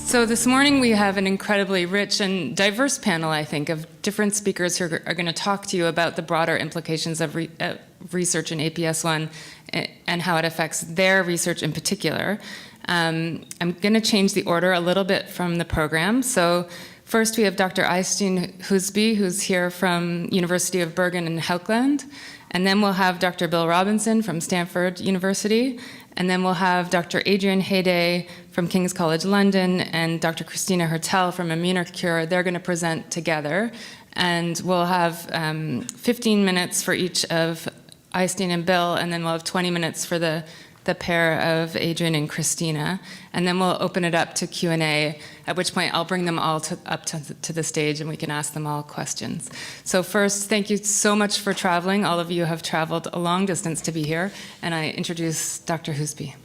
So this morning we have an incredibly rich and diverse panel, I think, of different speakers who are going to talk to you about the broader implications of research in APS1 and how it affects their research in particular. I'm going to change the order a little bit from the program. So first we have Dr. Eystein Husebye, who's here from University of Bergen and Haukeland. And then we'll have Dr. Bill Robinson from Stanford University. And then we'll have Dr. Adrian Hayday from King's College London and Dr. Christina Hertel from Immunocure. They're going to present together. And we'll have 15 minutes for each of Eystein and Bill, and then we'll have 20 minutes for the pair of Adrian and Christina. And then we'll open it up to Q&A, at which point I'll bring them all up to the stage and we can ask them all questions. So first, thank you so much for traveling. All of you have traveled a long distance to be here. And I introduce Dr. Husebye.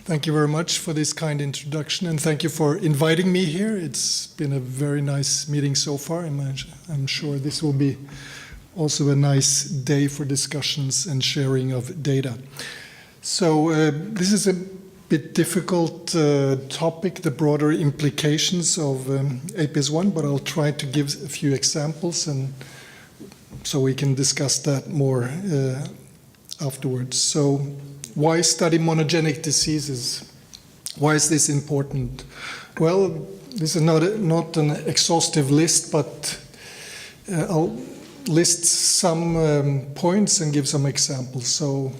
Thank you very much for this kind introduction, and thank you for inviting me here. It's been a very nice meeting so far, and I'm sure this will be also a nice day for discussions and sharing of data. So this is a bit difficult topic, the broader implications of APS1, but I'll try to give a few examples, and so we can discuss that more afterwards. So, why study monogenic diseases? Why is this important? Well, this is not an exhaustive list, but I'll list some points and give some examples. So,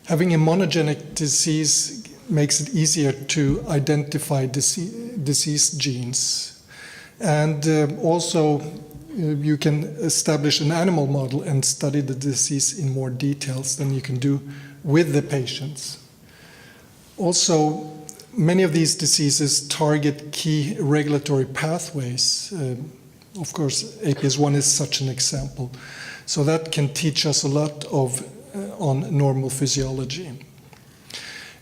having a monogenic disease makes it easier to identify disease genes. And also, you can establish an animal model and study the disease in more details than you can do with the patients. Also, many of these diseases target key regulatory pathways. Of course, APS1 is such an example. So that can teach us a lot on normal physiology.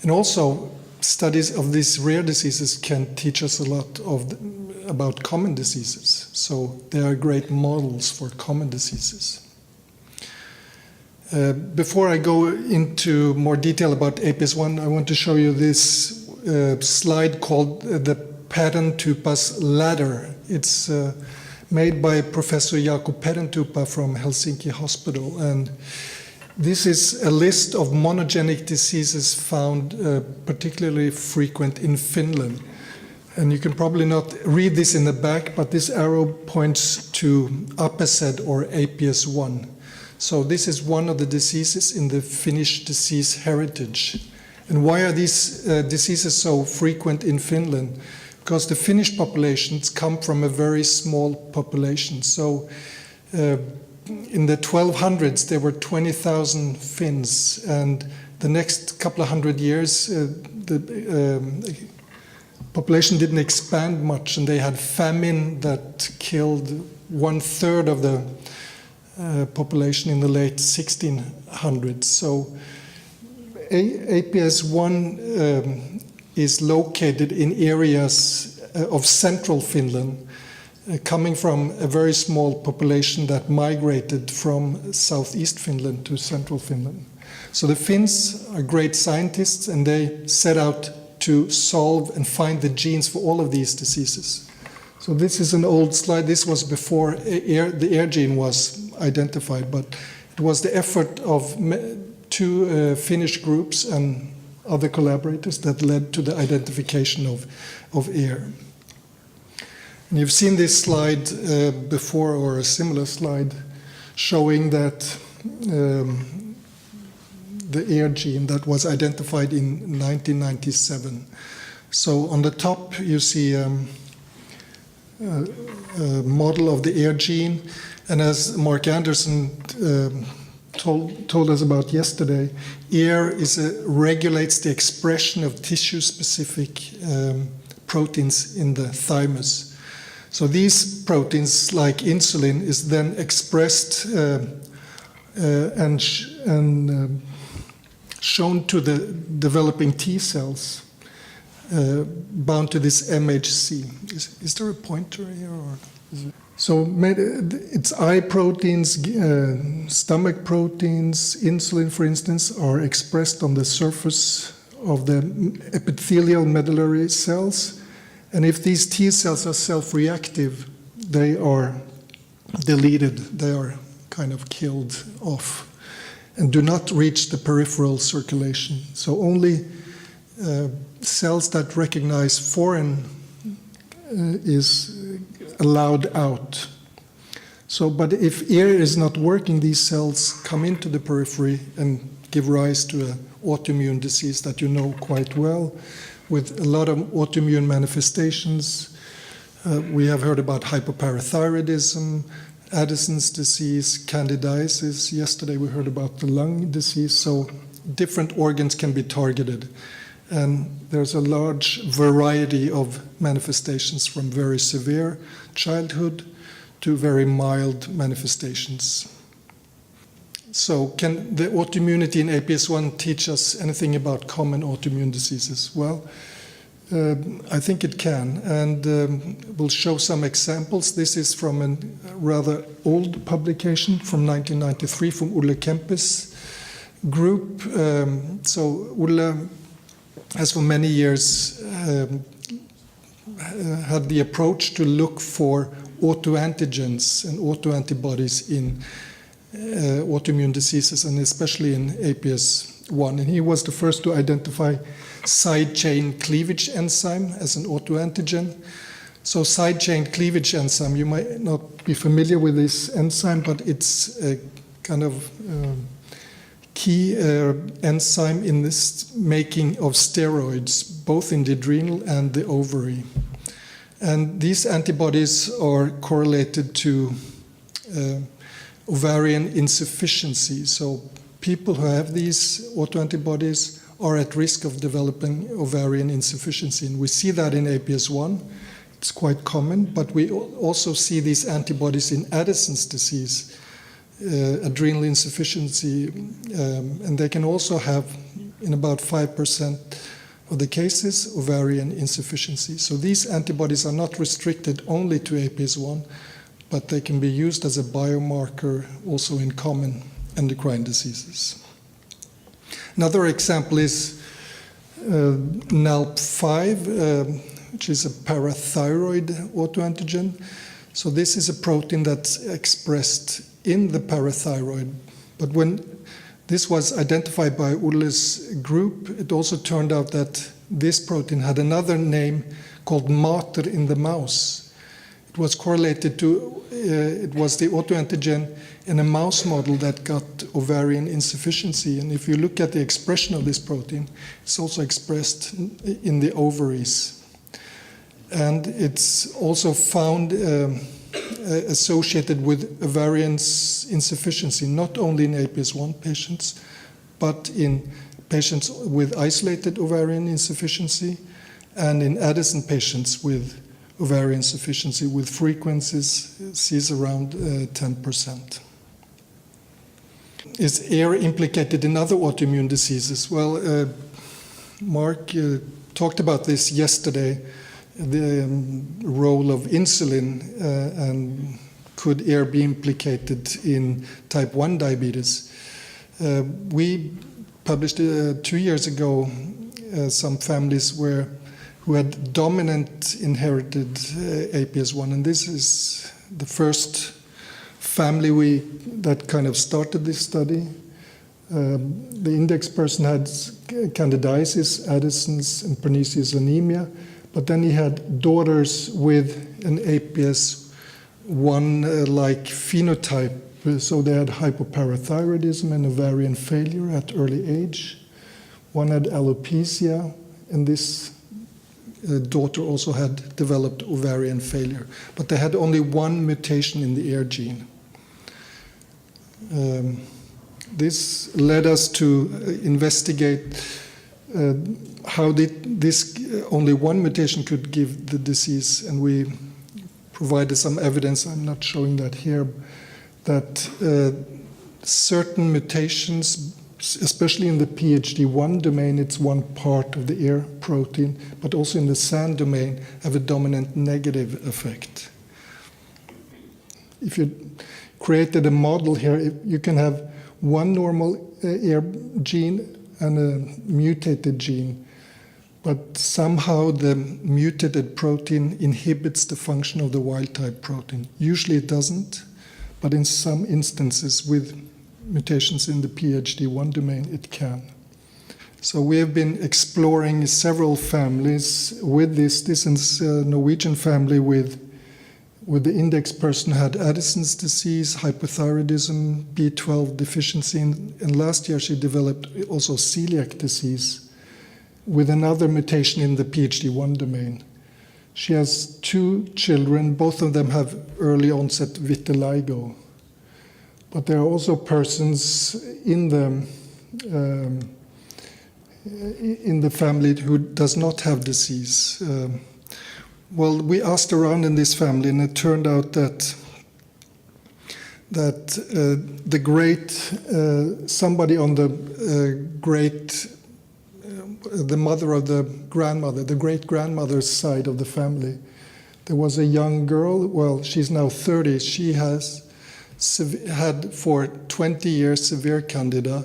And also, studies of these rare diseases can teach us a lot about common diseases. So they are great models for common diseases. Before I go into more detail about APS1, I want to show you this slide called the Peräntupa's ladder. It's made by Professor Jaakko Peräntupa from Helsinki Hospital. And this is a list of monogenic diseases found particularly frequent in Finland. And you can probably not read this in the back, but this arrow points to APS or APS1. So this is one of the diseases in the Finnish disease heritage. And why are these diseases so frequent in Finland? Because the Finnish populations come from a very small population. So in the 1200s, there were 20,000 Finns. And the next couple of hundred years, the population didn't expand much. And they had famine that killed 1/3 of the population in the late 1600s. So APS1 is located in areas of central Finland, coming from a very small population that migrated from southeast Finland to central Finland. So the Finns are great scientists, and they set out to solve and find the genes for all of these diseases. So this is an old slide. This was before the air gene was identified, but it was the effort of two Finnish groups and other collaborators that led to the identification of air. And you've seen this slide before, or a similar slide, showing that the air gene that was identified in 1997. So on the top you see a model of the air gene, and as Mark Anderson told us about yesterday, air regulates the expression of tissue-specific proteins in the thymus. So these proteins, like insulin, is then expressed and shown to the developing T cells bound to this MHC. Is there a pointer here? Or is it? So it's eye proteins, stomach proteins, insulin, for instance, are expressed on the surface of the epithelial medullary cells. And if these T cells are self-reactive, they are deleted, they are kind of killed off and do not reach the peripheral circulation. So only cells that recognize foreign is allowed out. So, but if air is not working, these cells come into the periphery and give rise to an autoimmune disease that you know quite well, with a lot of autoimmune manifestations. We have heard about hypoparathyroidism, Addison's disease, candidiasis. Yesterday we heard about the lung disease. So different organs can be targeted. And there's a large variety of manifestations from very severe childhood to very mild manifestations. So can the autoimmunity in APS1 teach us anything about common autoimmune diseases? Well, I think it can, and we'll show some examples. This is from a rather old publication from 1993 from Ulle Kempes group. So Ulle has for many years had the approach to look for autoantigens and autoantibodies in autoimmune diseases, and especially in APS1. And he was the first to identify side chain cleavage enzyme as an autoantigen. So side chain cleavage enzyme, you might not be familiar with this enzyme, but it's a kind of key enzyme in this making of steroids, both in the adrenal and the ovary. And these antibodies are correlated to ovarian insufficiency. So people who have these autoantibodies are at risk of developing ovarian insufficiency. And we see that in APS1. It's quite common, but we also see these antibodies in Addison's disease, adrenal insufficiency, and they can also have, in about 5% of the cases, ovarian insufficiency. So these antibodies are not restricted only to APS1, but they can be used as a biomarker also in common endocrine diseases. Another example is NALP5, which is a parathyroid autoantigen. So this is a protein that's expressed in the parathyroid. But when this was identified by Ulle's group, it also turned out that this protein had another name called mater in the mouse. It was correlated to, it was the autoantigen in a mouse model that got ovarian insufficiency. And if you look at the expression of this protein, it's also expressed in the ovaries. And it's also found associated with ovarian insufficiency, not only in APS1 patients, but in patients with isolated ovarian insufficiency and in Addison patients with ovarian insufficiency with frequencies around 10%. Is air implicated in other autoimmune diseases? Well, Mark talked about this yesterday, the role of insulin and could air be implicated in type 1 diabetes. We published 2 years ago some families who had dominant inherited APS1, and this is the first family that kind of started this study. The index person had candidiasis, Addison's, and pernicious anemia, but then he had daughters with an APS1-like phenotype, so they had hypoparathyroidism and ovarian failure at early age. One had alopecia, and this daughter also had developed ovarian failure, but they had only one mutation in the AIR gene. This led us to investigate how this only one mutation could give the disease, and we provided some evidence, I'm not showing that here, that certain mutations, especially in the PHD1 domain, it's one part of the AIR protein, but also in the SAN domain have a dominant negative effect. if you created a model here, you can have one normal AIR gene and a mutated gene, but somehow the mutated protein inhibits the function of the wild-type protein. Usually it doesn't, but in some instances with mutations in the PHD1 domain, it can. So we have been exploring several families with this. This is a Norwegian family with the index person had Addison's disease, hypothyroidism, B12 deficiency, and last year she developed also celiac disease with another mutation in the PHD1 domain. She has 2 children, both of them have early onset vitiligo. But there are also persons in the family who does not have disease. Well, we asked around in this family, and it turned out that the great somebody on the the mother of the grandmother, the great grandmother's side of the family, there was a young girl. Well, she's now 30. She has had for 20 years severe candida,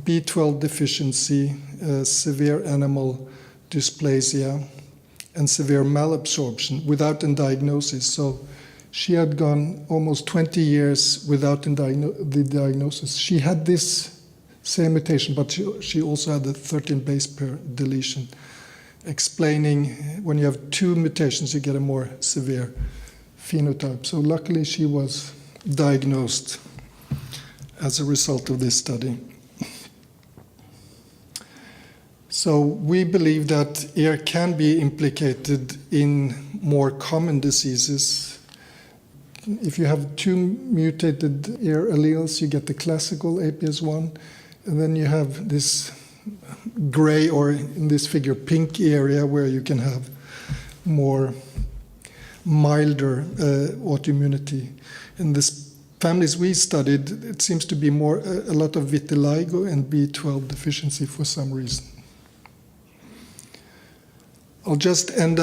B12 deficiency, severe animal dysplasia, and severe malabsorption without a diagnosis. So she had gone almost 20 years without the diagnosis. She had this same mutation, but she also had the 13 base pair deletion, explaining when you have 2 mutations, you get a more severe phenotype. So luckily she was diagnosed as a result of this study. So we believe that AIR can be implicated in more common diseases. If you have 2 mutated AIR alleles, you get the classical APS1, and then you have this gray, or in this figure, pink area where you can have more milder autoimmunity. In the families we studied, it seems to be a lot of vitiligo and B12 deficiency for some reason. I'll just end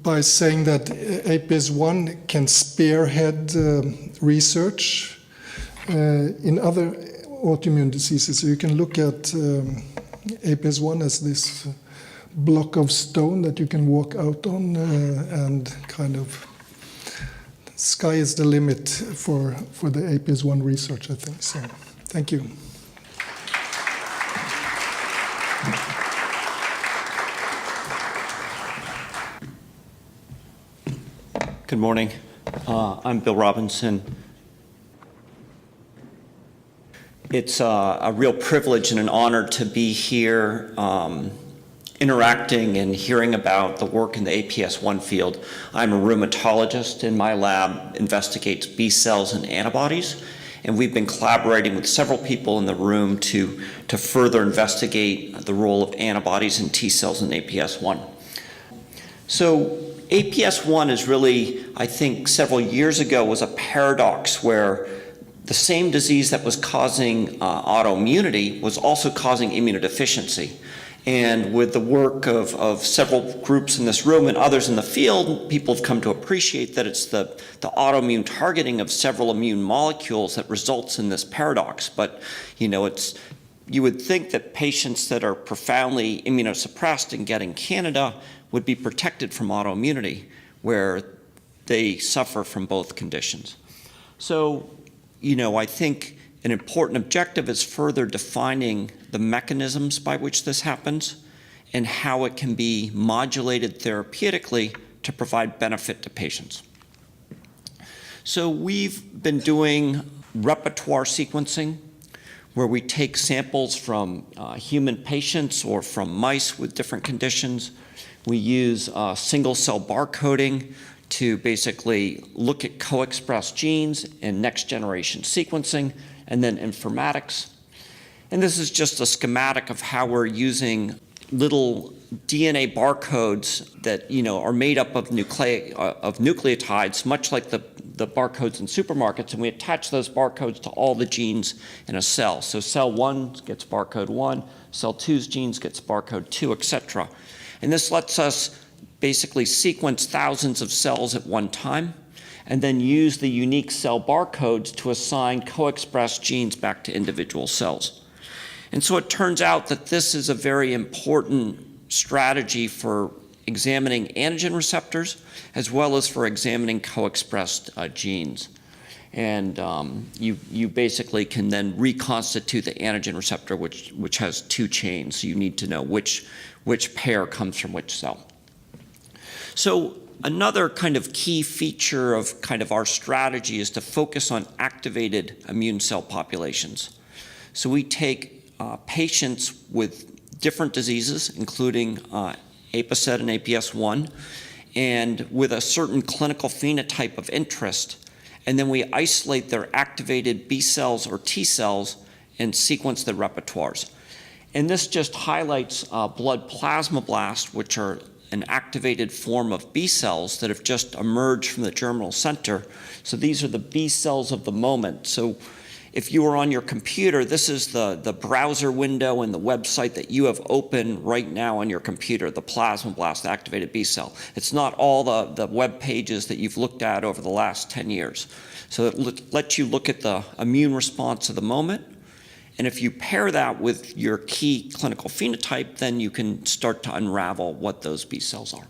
by saying that APS1 can spearhead research in other autoimmune diseases. So you can look at APS1 as this block of stone that you can walk out on, and kind of sky is the limit for the APS1 research, I think. So thank you. Good morning. I'm Bill Robinson. It's a real privilege and an honor to be here interacting and hearing about the work in the APS1 field. I'm a rheumatologist, and my lab investigates B cells and antibodies, and we've been collaborating with several people in the room to further investigate the role of antibodies and T cells in APS1. So APS1 is really, I think several years ago, was a paradox where the same disease that was causing autoimmunity was also causing immunodeficiency. And with the work of several groups in this room and others in the field, people have come to appreciate that it's the autoimmune targeting of several immune molecules that results in this paradox. But you would think that patients that are profoundly immunosuppressed and getting Candida would be protected from autoimmunity, where they suffer from both conditions. So, I think an important objective is further defining the mechanisms by which this happens and how it can be modulated therapeutically to provide benefit to patients. So we've been doing repertoire sequencing, where we take samples from human patients or from mice with different conditions. We use single-cell barcoding to basically look at co-expressed genes and next-generation sequencing, and then informatics. And this is just a schematic of how we're using little DNA barcodes that are made up of nucleotides, much like the barcodes in supermarkets, and we attach those barcodes to all the genes in a cell. So cell 1 gets barcode 1, cell 2's genes gets barcode 2, etc. And this lets us basically sequence thousands of cells at one time. and then use the unique cell barcodes to assign co-expressed genes back to individual cells. And so it turns out that this is a very important strategy for examining antigen receptors as well as for examining co-expressed genes. And you basically can then reconstitute the antigen receptor, which has two chains. So you need to know which pair comes from which cell. So another kind of key feature of kind of our strategy is to focus on activated immune cell populations. So we take patients with different diseases, including APS and APS1, and with a certain clinical phenotype of interest, and then we isolate their activated B cells or T cells and sequence their repertoires. And this just highlights blood plasmablasts, which are an activated form of B cells that have just emerged from the germinal center. So these are the B cells of the moment. So if you were on your computer, this is the browser window and the website that you have open right now on your computer, the plasmablast activated B cell. It's not all the web pages that you've looked at over the last 10 years. So it lets you look at the immune response of the moment. And if you pair that with your key clinical phenotype, then you can start to unravel what those B cells are.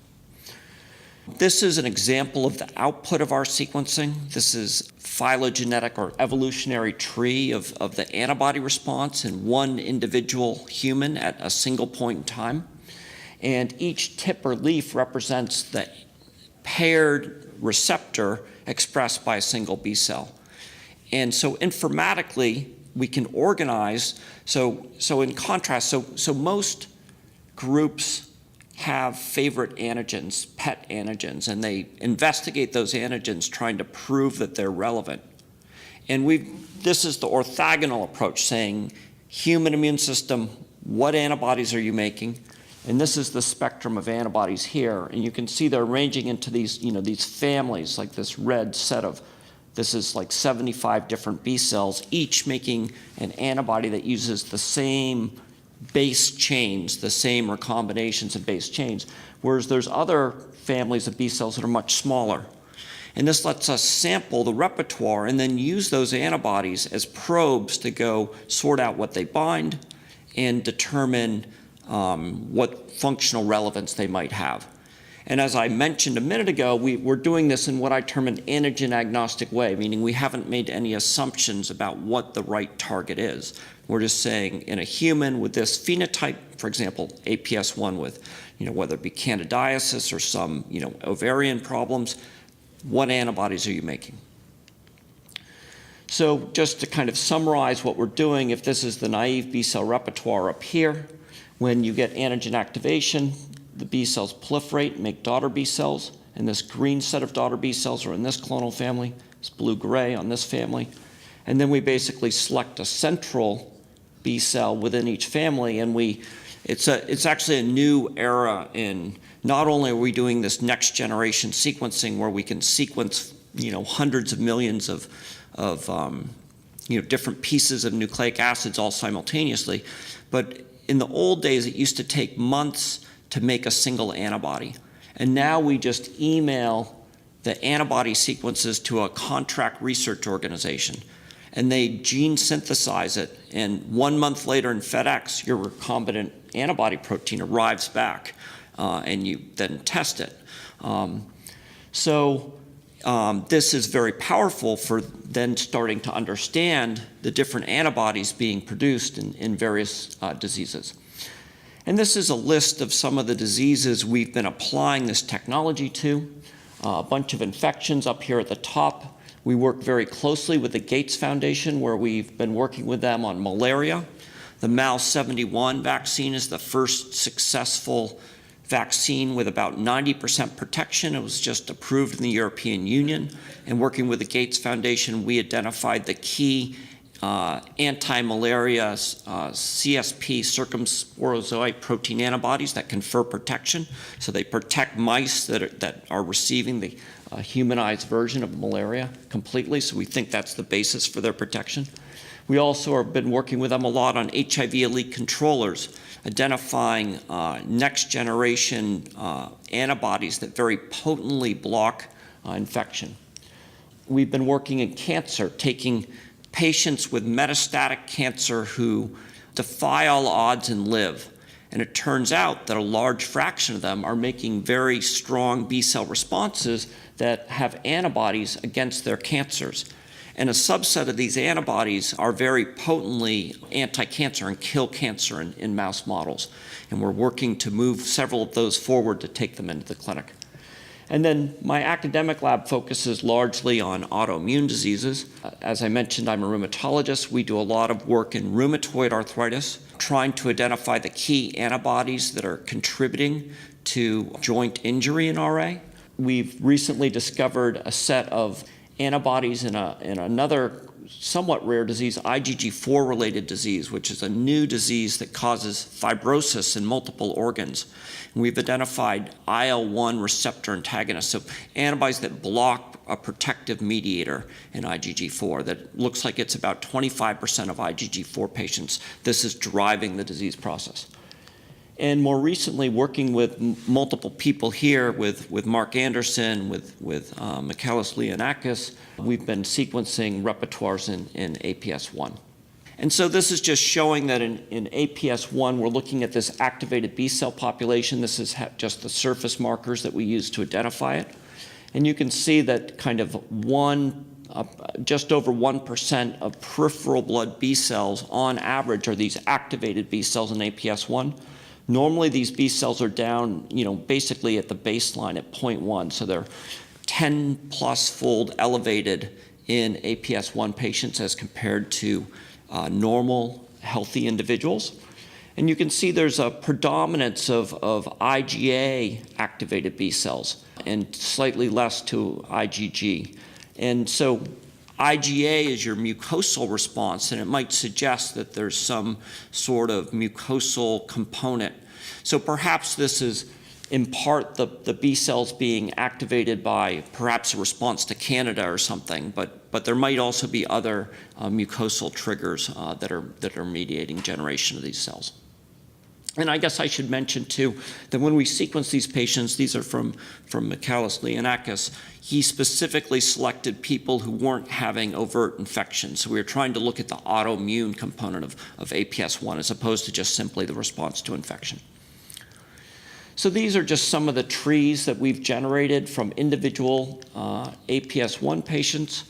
This is an example of the output of our sequencing. This is phylogenetic or evolutionary tree of the antibody response in one individual human at a single point in time. And each tip or leaf represents the paired receptor expressed by a single B cell. And so informatically, we can organize, so in contrast, so most groups have favorite antigens, pet antigens, and they investigate those antigens trying to prove that they're relevant. And this is the orthogonal approach, saying human immune system, what antibodies are you making? And this is the spectrum of antibodies here. And you can see they're ranging into these, these families, like this red set of, this is like 75 different B cells, each making an antibody that uses the same base chains, the same recombinations of base chains, whereas there's other families of B cells that are much smaller. And this lets us sample the repertoire and then use those antibodies as probes to go sort out what they bind and determine what functional relevance they might have. And as I mentioned a minute ago, we're doing this in what I term an antigen agnostic way, meaning we haven't made any assumptions about what the right target is. We're just saying in a human with this phenotype, for example, APS1 with, whether it be candidiasis or some, ovarian problems, what antibodies are you making? So just to kind of summarize what we're doing, if this is the naive B cell repertoire up here, when you get antigen activation, the B cells proliferate, make daughter B cells, and this green set of daughter B cells are in this clonal family, it's blue-gray on this family, and then we basically select a central B cell within each family, and it's actually a new era in not only are we doing this next generation sequencing where we can sequence hundreds of millions of different pieces of nucleic acids all simultaneously, but in the old days it used to take months to make a single antibody, and now we just email the antibody sequences to a contract research organization, and they gene synthesize it, and 1 month later in FedEx, your recombinant antibody protein arrives back, and you then test it. This is very powerful for then starting to understand the different antibodies being produced in various diseases. And this is a list of some of the diseases we've been applying this technology to. A bunch of infections up here at the top. We work very closely with the Gates Foundation, where we've been working with them on malaria. The MAL-71 vaccine is the first successful vaccine with about 90% protection. It was just approved in the European Union. And working with the Gates Foundation, we identified the key anti-malaria CSP circumsporozoite protein antibodies that confer protection. So they protect mice that are receiving the humanized version of malaria completely. So we think that's the basis for their protection. We also have been working with them a lot on HIV elite controllers, identifying next generation antibodies that very potently block infection. we've been working in cancer, taking patients with metastatic cancer who defy all odds and live. And it turns out that a large fraction of them are making very strong B-cell responses that have antibodies against their cancers. And a subset of these antibodies are very potently anti-cancer and kill cancer in mouse models. And we're working to move several of those forward to take them into the clinic. And then my academic lab focuses largely on autoimmune diseases. As I mentioned, I'm a rheumatologist. We do a lot of work in rheumatoid arthritis, trying to identify the key antibodies that are contributing to joint injury in RA. We've recently discovered a set of antibodies in another somewhat rare disease, IgG4-related disease, which is a new disease that causes fibrosis in multiple organs. And we've identified IL-1 receptor antagonists, so antibodies that block a protective mediator in IgG4 that looks like it's about 25% of IgG4 patients. This is driving the disease process. And more recently, working with multiple people here, with Mark Anderson, with Michalis Leonakis, we've been sequencing repertoires in APS1. And so this is just showing that in APS1, we're looking at this activated B-cell population. This is just the surface markers that we use to identify it. And you can see that kind of just over 1% of peripheral blood B cells on average are these activated B cells in APS1. Normally, these B cells are down, basically at the baseline at 0.1, so they're 10-plus-fold elevated in APS1 patients as compared to normal, healthy individuals. And you can see there's a predominance of IgA-activated B cells and slightly less to IgG. And so IgA is your mucosal response, and it might suggest that there's some sort of mucosal component. So perhaps this is in part the B cells being activated by perhaps a response to Candida or something, but there might also be other mucosal triggers that are mediating generation of these cells. And I guess I should mention, too, that when we sequence these patients, these are from Michalis Leonakis, he specifically selected people who weren't having overt infections. So we were trying to look at the autoimmune component of APS1 as opposed to just simply the response to infection. So these are just some of the trees that we've generated from individual APS1 patients.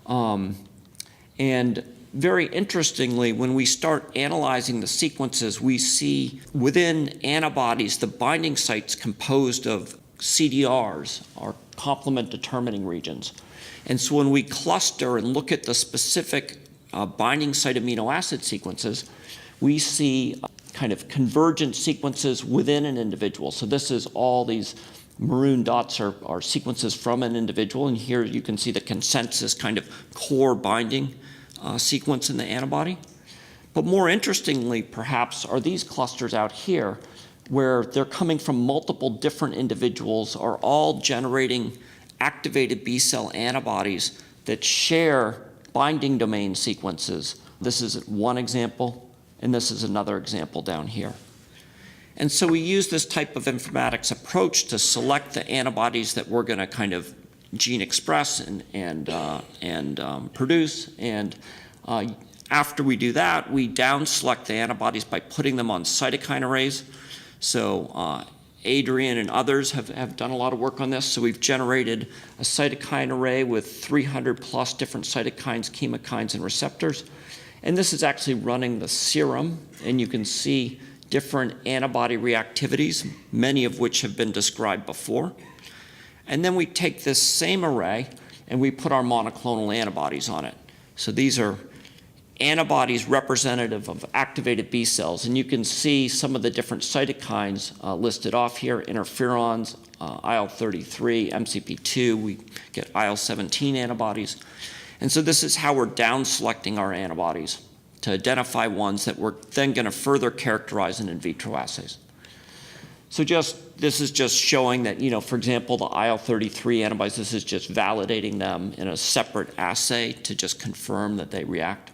And very interestingly, when we start analyzing the sequences, we see within antibodies the binding sites composed of CDRs, or complement determining regions. And so when we cluster and look at the specific binding site amino acid sequences, we see kind of convergent sequences within an individual. So this is all these maroon dots are sequences from an individual, and here you can see the consensus kind of core binding sequence in the antibody. But more interestingly, perhaps, are these clusters out here where they're coming from multiple different individuals, are all generating activated B-cell antibodies that share binding domain sequences. This is one example, and this is another example down here. And so we use this type of informatics approach to select the antibodies that we're going to kind of gene express and produce. And after we do that, we down select the antibodies by putting them on cytokine arrays. So Adrian and others have done a lot of work on this. So we've generated a cytokine array with 300 plus different cytokines, chemokines, and receptors. And this is actually running the serum, and you can see different antibody reactivities, many of which have been described before. And then we take this same array and we put our monoclonal antibodies on it. So these are antibodies representative of activated B cells. And you can see some of the different cytokines listed off here: interferons, IL-33, MCP2, we get IL-17 antibodies. And so this is how we're down selecting our antibodies to identify ones that we're then going to further characterize in vitro assays. So this is just showing that, for example, the IL-33 antibodies, this is just validating them in a separate assay to just confirm that they react.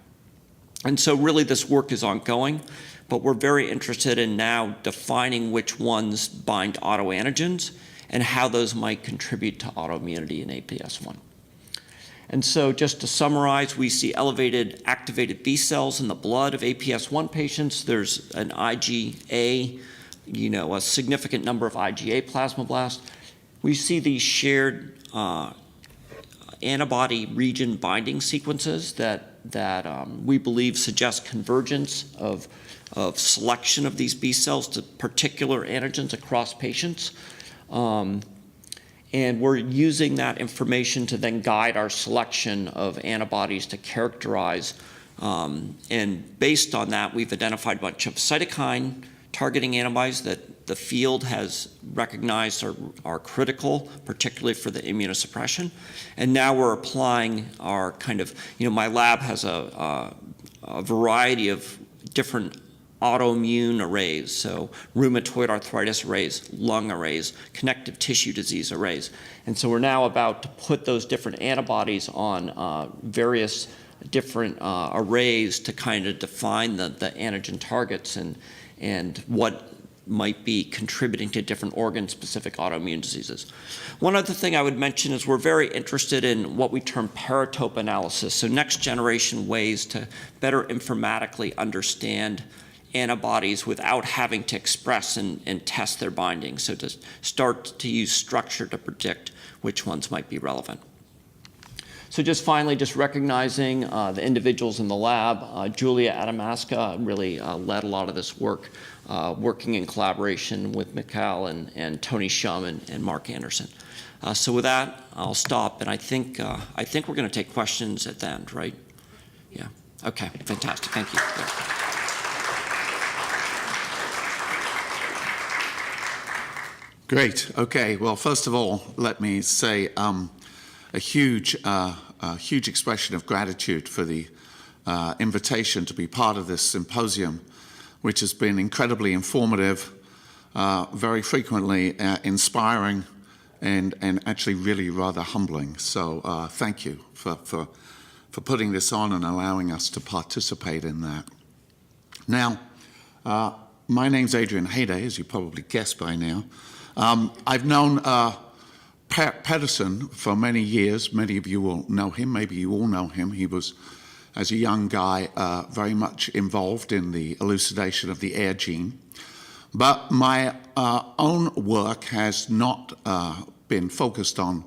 And so really this work is ongoing, but we're very interested in now defining which ones bind autoantigens and how those might contribute to autoimmunity in APS1. And so just to summarize, we see elevated activated B cells in the blood of APS-1 patients. There's an IgA, a significant number of IgA plasmablasts. We see these shared antibody region binding sequences that we believe suggest convergence of selection of these B cells to particular antigens across patients. And we're using that information to then guide our selection of antibodies to characterize. And based on that, we've identified a bunch of cytokine targeting antibodies that the field has recognized are critical, particularly for the immunosuppression. And now we're applying our kind of, my lab has a variety of different autoimmune arrays, so rheumatoid arthritis arrays, lung arrays, connective tissue disease arrays. And so we're now about to put those different antibodies on various different arrays to kind of define the antigen targets and what might be contributing to different organ-specific autoimmune diseases. One other thing I would mention is we're very interested in what we term paratope analysis, so next-generation ways to better informatically understand antibodies without having to express and test their binding, so to start to use structure to predict which ones might be relevant. So just finally, just recognizing the individuals in the lab. Julia Adamaska really led a lot of this work, working in collaboration with Mikhail and Tony Shum and Mark Anderson. So with that, I'll stop, and I think we're going to take questions at the end, right? Yeah. Okay. Fantastic. Thank you. Yeah. Great. Okay. Well, first of all, let me say a huge expression of gratitude for the invitation to be part of this symposium, which has been incredibly informative, very frequently inspiring, and actually really rather humbling. So thank you for putting this on and allowing us to participate in that. Now, my name's Adrian Hayday, as you probably guessed by now. I've known Pedersen for many years. Many of you will know him. Maybe you all know him. He was, as a young guy, very much involved in the elucidation of the air gene. But my own work has not been focused on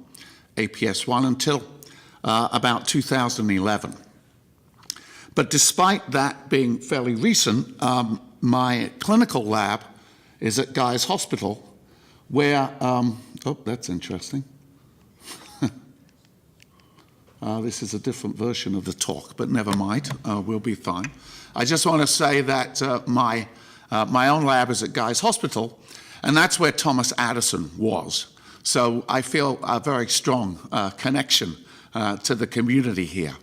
APS-1 until about 2011. But despite that being fairly recent, my clinical lab is at Guy's Hospital, where, oh, that's interesting. This is a different version of the talk, but never mind, we'll be fine. I just want to say that my own lab is at Guy's Hospital, and that's where Thomas Addison was. So I feel a very strong connection to the community here.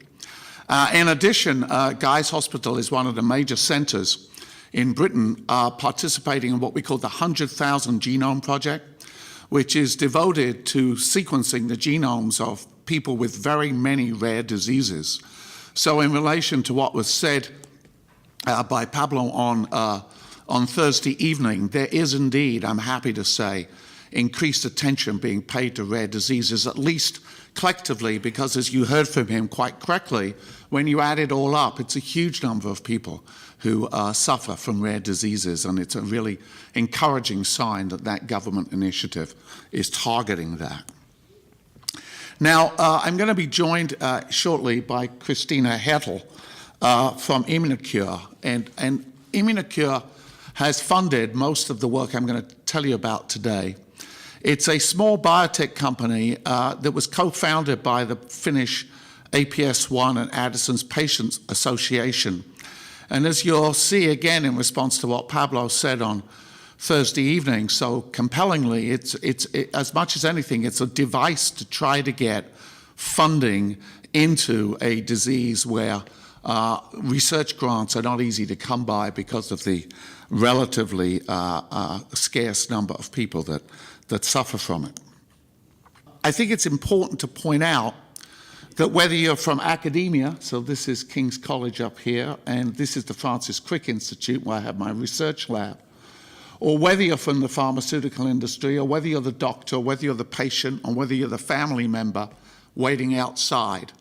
In addition, Guy's Hospital is one of the major centers in Britain participating in what we call the 100,000 Genome Project, which is devoted to sequencing the genomes of people with very many rare diseases. So in relation to what was said by Pablo on Thursday evening, there is indeed, I'm happy to say, increased attention being paid to rare diseases, at least collectively, because as you heard from him quite correctly, when you add it all up, it's a huge number of people who suffer from rare diseases, and it's a really encouraging sign that that government initiative is targeting that. Now, I'm going to be joined shortly by Christina Hertel from Immunocure, and Immunocure has funded most of the work I'm going to tell you about today. It's a small biotech company that was co-founded by the Finnish APS-1 and Addison's Patients Association. And as you'll see again in response to what Pablo said on Thursday evening, so compellingly, it's as much as anything, it's a device to try to get funding into a disease where research grants are not easy to come by because of the relatively scarce number of people that suffer from it. I think it's important to point out that whether you're from academia, so this is King's College up here, and this is the Francis Crick Institute where I have my research lab, or whether you're from the pharmaceutical industry, or whether you're the doctor, or whether you're the patient, or whether you're the family member waiting outside,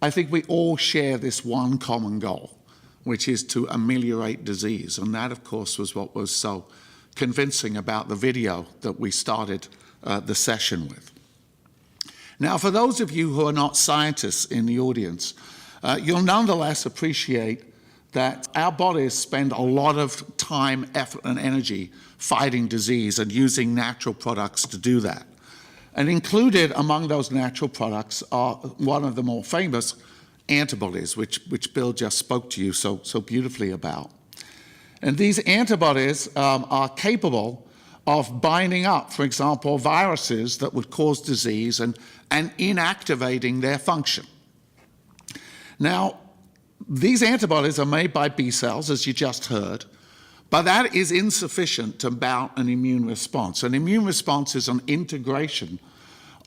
I think we all share this one common goal, which is to ameliorate disease. And that, of course, was what was so convincing about the video that we started the session with. Now, for those of you who are not scientists in the audience, you'll nonetheless appreciate that our bodies spend a lot of time, effort, and energy fighting disease and using natural products to do that. And included among those natural products are one of the more famous antibodies, which Bill just spoke to you so beautifully about. And these antibodies are capable of binding up, for example, viruses that would cause disease and inactivating their function. Now, these antibodies are made by B cells, as you just heard, but that is insufficient to mount an immune response. An immune response is an integration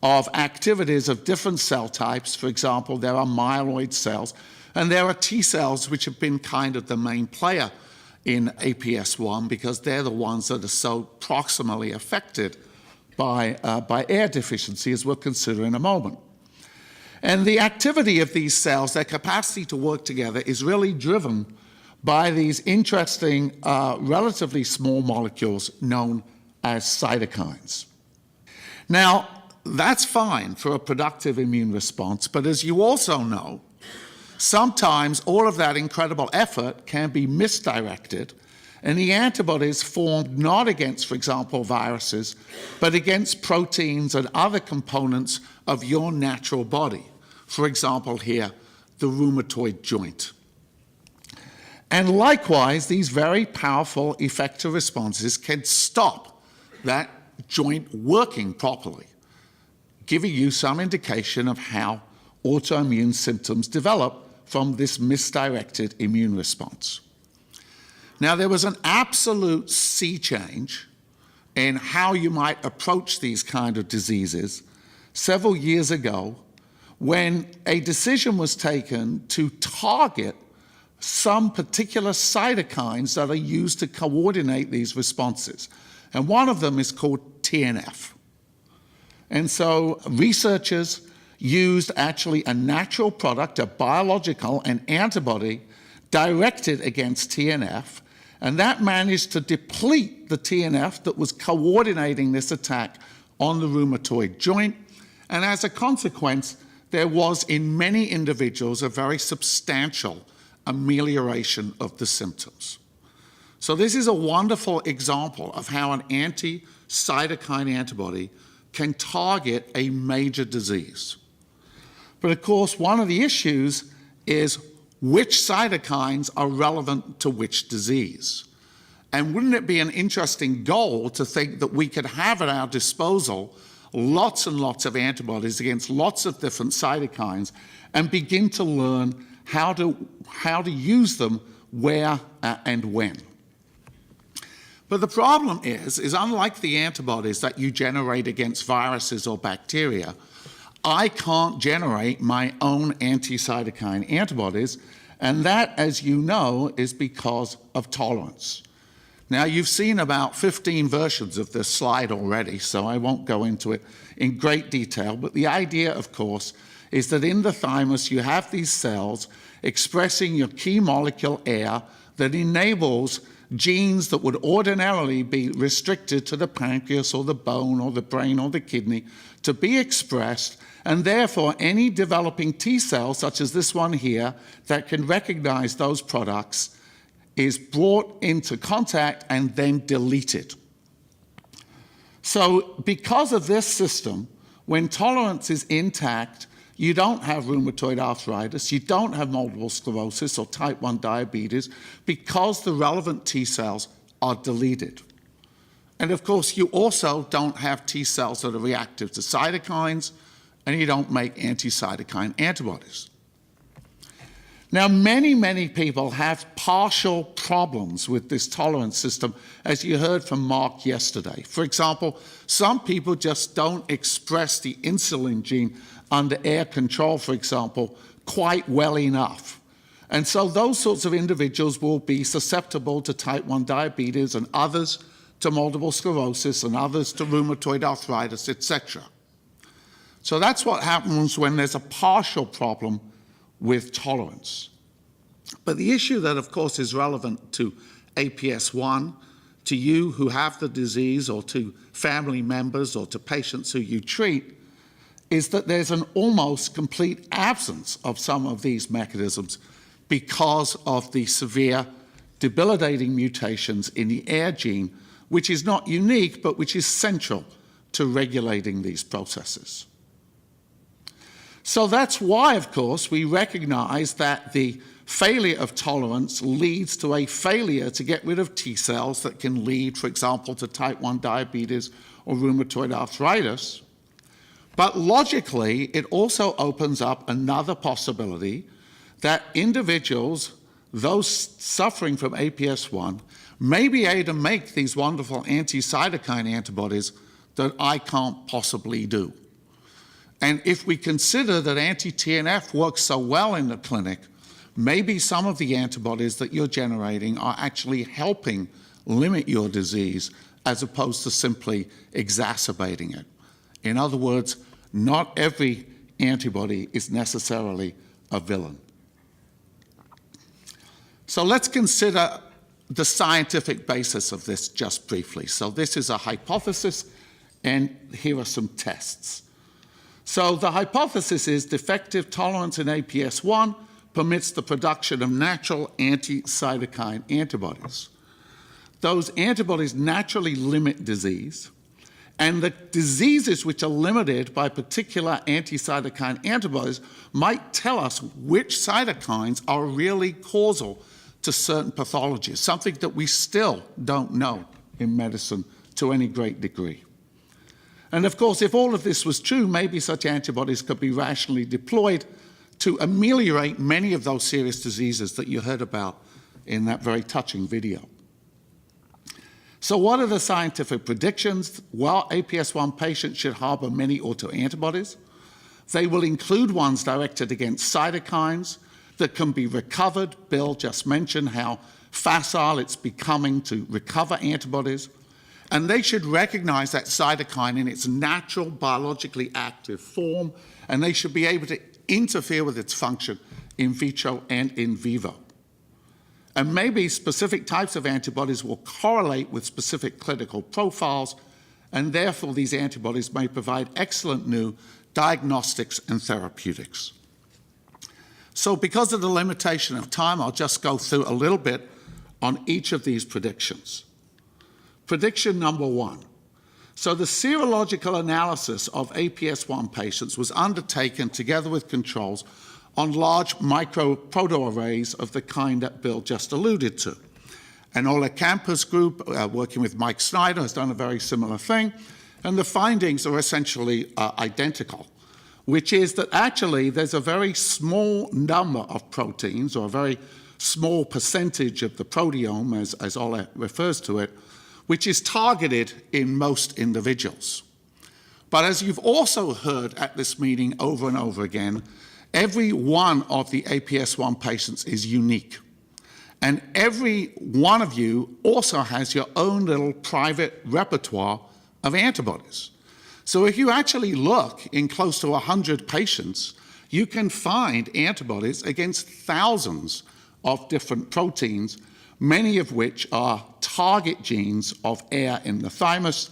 of activities of different cell types. For example, there are myeloid cells, and there are T cells, which have been kind of the main player in APS1 because they're the ones that are so proximally affected by air deficiency, as we'll consider in a moment. And the activity of these cells, their capacity to work together, is really driven by these interesting, relatively small molecules known as cytokines. Now, that's fine for a productive immune response, but as you also know, sometimes all of that incredible effort can be misdirected, and the antibodies formed not against, for example, viruses, but against proteins and other components of your natural body. For example, here, the rheumatoid joint. And likewise, these very powerful effector responses can stop that joint working properly, giving you some indication of how autoimmune symptoms develop from this misdirected immune response. Now, there was an absolute sea change in how you might approach these kind of diseases several years ago when a decision was taken to target some particular cytokines that are used to coordinate these responses. And one of them is called TNF. And so researchers used actually a natural product, a biological, an antibody directed against TNF, and that managed to deplete the TNF that was coordinating this attack on the rheumatoid joint. And as a consequence, there was in many individuals a very substantial amelioration of the symptoms. So this is a wonderful example of how an anti-cytokine antibody can target a major disease. But of course, one of the issues is which cytokines are relevant to which disease. And wouldn't it be an interesting goal to think that we could have at our disposal lots and lots of antibodies against lots of different cytokines and begin to learn how to use them where and when. But the problem is unlike the antibodies that you generate against viruses or bacteria, I can't generate my own anti-cytokine antibodies, and that, as you know, is because of tolerance. Now, you've seen about 15 versions of this slide already, so I won't go into it in great detail, but the idea, of course, is that in the thymus you have these cells expressing your key molecule air that enables genes that would ordinarily be restricted to the pancreas or the bone or the brain or the kidney to be expressed, and therefore any developing T cell, such as this one here, that can recognize those products is brought into contact and then deleted. So because of this system, when tolerance is intact, you don't have rheumatoid arthritis, you don't have multiple sclerosis or type 1 diabetes because the relevant T cells are deleted. And of course, you also don't have T cells that are reactive to cytokines, and you don't make anti-cytokine antibodies. Now, many people have partial problems with this tolerance system, as you heard from Mark yesterday. For example, some people just don't express the insulin gene under air control, for example, quite well enough. And so those sorts of individuals will be susceptible to type 1 diabetes and others to multiple sclerosis and others to rheumatoid arthritis, etc. So that's what happens when there's a partial problem with tolerance. But the issue that, of course, is relevant to APS-1, to you who have the disease or to family members or to patients who you treat, is that there's an almost complete absence of some of these mechanisms because of the severe debilitating mutations in the AIR gene, which is not unique, but which is central to regulating these processes. So that's why, of course, we recognize that the failure of tolerance leads to a failure to get rid of T cells that can lead, for example, to type 1 diabetes or rheumatoid arthritis. But logically, it also opens up another possibility that individuals, those suffering from APS-1, may be able to make these wonderful anti-cytokine antibodies that I can't possibly do. And if we consider that anti-TNF works so well in the clinic, maybe some of the antibodies that you're generating are actually helping limit your disease as opposed to simply exacerbating it. In other words, not every antibody is necessarily a villain. So let's consider the scientific basis of this just briefly. So this is a hypothesis, and here are some tests. So the hypothesis is defective tolerance in APS-1 permits the production of natural anti-cytokine antibodies. Those antibodies naturally limit disease, and the diseases which are limited by particular anti-cytokine antibodies might tell us which cytokines are really causal to certain pathologies, something that we still don't know in medicine to any great degree. And of course, if all of this was true, maybe such antibodies could be rationally deployed to ameliorate many of those serious diseases that you heard about in that very touching video. So what are the scientific predictions? Well, APS-1 patients should harbor many autoantibodies. They will include ones directed against cytokines that can be recovered. Bill just mentioned how facile it's becoming to recover antibodies. And they should recognize that cytokine in its natural biologically active form, and they should be able to interfere with its function in vitro and in vivo. And maybe specific types of antibodies will correlate with specific clinical profiles, and therefore these antibodies may provide excellent new diagnostics and therapeutics. So because of the limitation of time, I'll just go through a little bit on each of these predictions. Prediction number 1. So the serological analysis of APS-1 patients was undertaken together with controls on large microprotoarrays of the kind that Bill just alluded to. And Ola Kamper's group, working with Mike Snyder, has done a very similar thing, and the findings are essentially identical, which is that actually there's a very small number of proteins, or a very small percentage of the proteome, as Ola refers to it, which is targeted in most individuals. But as you've also heard at this meeting over and over again, every one of the APS-1 patients is unique. And every one of you also has your own little private repertoire of antibodies. So if you actually look in close to 100 patients, you can find antibodies against thousands of different proteins, many of which are target genes of AIR in the thymus,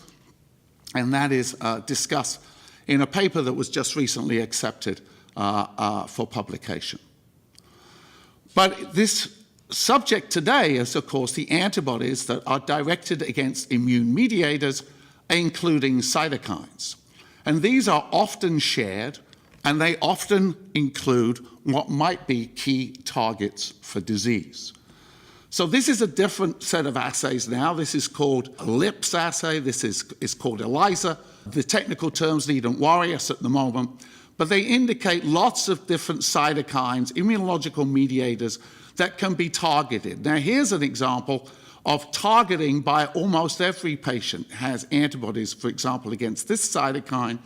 and that is discussed in a paper that was just recently accepted for publication. But this subject today is, of course, the antibodies that are directed against immune mediators, including cytokines. And these are often shared, and they often include what might be key targets for disease. So this is a different set of assays now. This is called a LIPS assay. This is called ELISA. The technical terms needn't worry us at the moment, but they indicate lots of different cytokines, immunological mediators that can be targeted. Now here's an example of targeting by almost every patient has antibodies, for example, against this cytokine.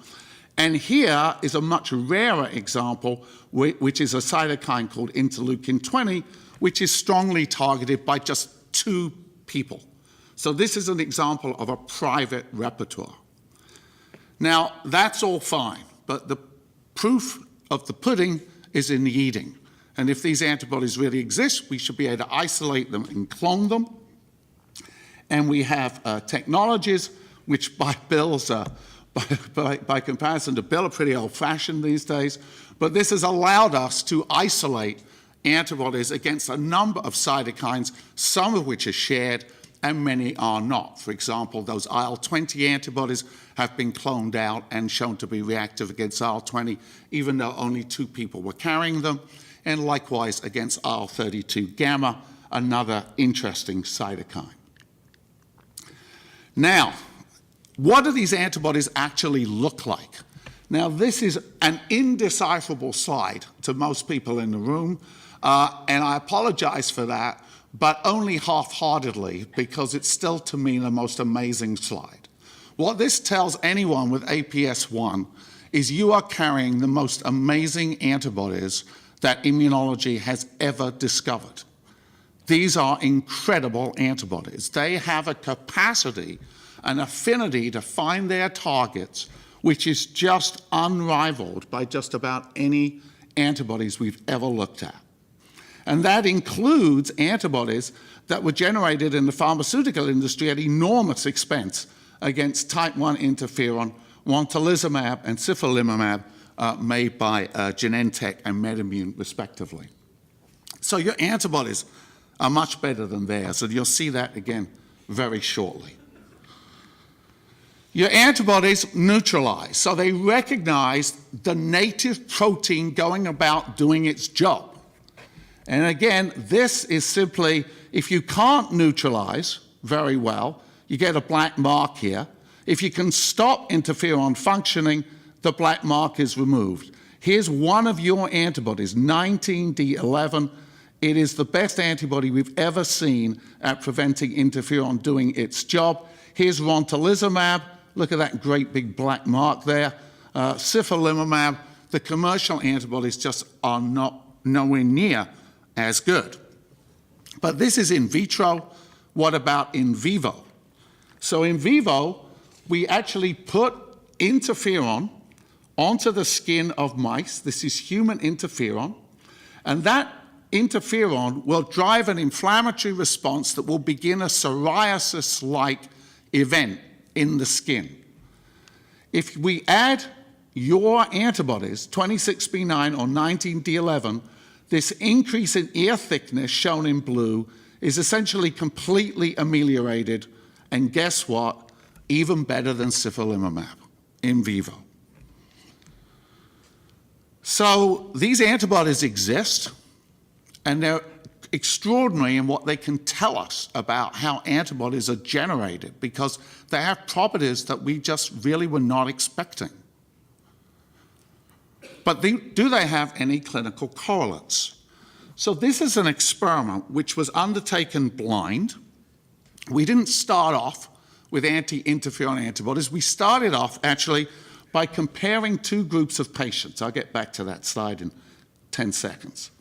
And here is a much rarer example, which is a cytokine called interleukin-20, which is strongly targeted by just 2 people. So this is an example of a private repertoire. Now, that's all fine, but the proof of the pudding is in the eating. And if these antibodies really exist, we should be able to isolate them and clone them. And we have technologies which by comparison to Bill are pretty old-fashioned these days. But this has allowed us to isolate antibodies against a number of cytokines, some of which are shared and many are not. For example, those IL-20 antibodies have been cloned out and shown to be reactive against IL-20, even though only 2 people were carrying them. And likewise against IL-32 gamma, another interesting cytokine. Now, what do these antibodies actually look like? Now, this is an indecipherable slide to most people in the room, and I apologize for that, but only half-heartedly, because it's still, to me, the most amazing slide. What this tells anyone with APS1 is you are carrying the most amazing antibodies that immunology has ever discovered. These are incredible antibodies. They have a capacity, an affinity to find their targets, which is just unrivaled by just about any antibodies we've ever looked at. And that includes antibodies that were generated in the pharmaceutical industry at enormous expense against type 1 interferon, rontelizumab and cifolimumab, made by Genentech and MedImmune, respectively. So your antibodies are much better than theirs, and you'll see that again very shortly. Your antibodies neutralize, so they recognize the native protein going about doing its job. And again, this is simply, if you can't neutralize very well, you get a black mark here. If you can stop interferon functioning, the black mark is removed. Here's one of your antibodies, 19D11. It is the best antibody we've ever seen at preventing interferon doing its job. Here's rontelizumab. Look at that great big black mark there. Cifolimumab, the commercial antibodies just are nowhere near as good. But this is in vitro. What about in vivo? So in vivo, we actually put interferon onto the skin of mice. This is human interferon. And that interferon will drive an inflammatory response that will begin a psoriasis-like event in the skin. If we add your antibodies, 26B9 or 19D11, this increase in ear thickness shown in blue is essentially completely ameliorated, and guess what? Even better than cifolimumab in vivo. So these antibodies exist, and they're extraordinary in what they can tell us about how antibodies are generated, because they have properties that we just really were not expecting. But do they have any clinical correlates? So this is an experiment which was undertaken blind. We didn't start off with anti-interferon antibodies. We started off actually by comparing 2 groups of patients. I'll get back to that slide in 10 seconds.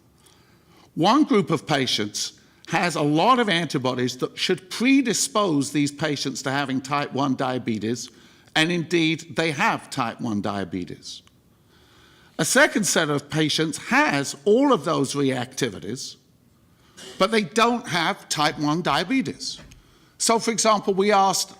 One group of patients has a lot of antibodies that should predispose these patients to having type 1 diabetes, and indeed they have type 1 diabetes. A second set of patients has all of those reactivities, but they don't have type 1 diabetes. So, for example, we asked,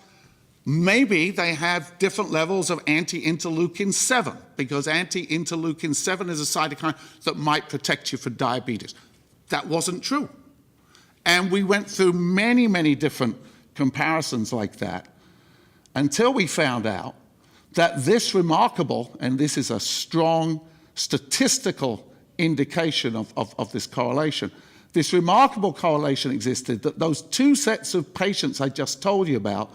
maybe they have different levels of anti-interleukin 7, because anti-interleukin 7 is a cytokine that might protect you for diabetes. That wasn't true. And we went through many, many different comparisons like that until we found out that this remarkable, and this is a strong statistical indication of this correlation, this remarkable correlation existed, that those 2 sets of patients I just told you about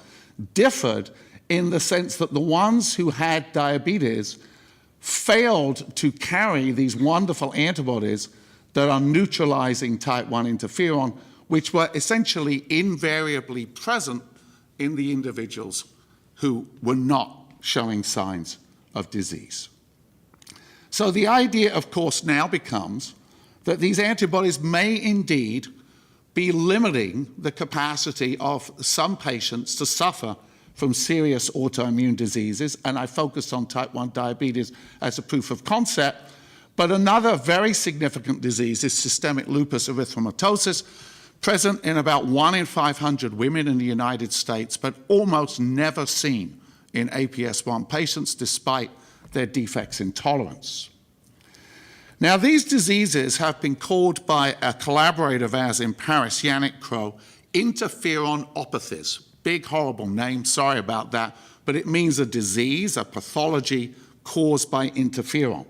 differed in the sense that the ones who had diabetes failed to carry these wonderful antibodies that are neutralizing type 1 interferon, which were essentially invariably present in the individuals who were not showing signs of disease. So the idea, of course, now becomes that these antibodies may indeed be limiting the capacity of some patients to suffer from serious autoimmune diseases, and I focused on type 1 diabetes as a proof of concept, But another very significant disease is systemic lupus erythematosus, present in about 1 in 500 women in the United States, but almost never seen in APS-1 patients despite their defects in tolerance. Now, these diseases have been called by a collaborator of ours in Paris, Yannick Crow, interferonopathies. Big, horrible name, sorry about that, but it means a disease, a pathology caused by interferon.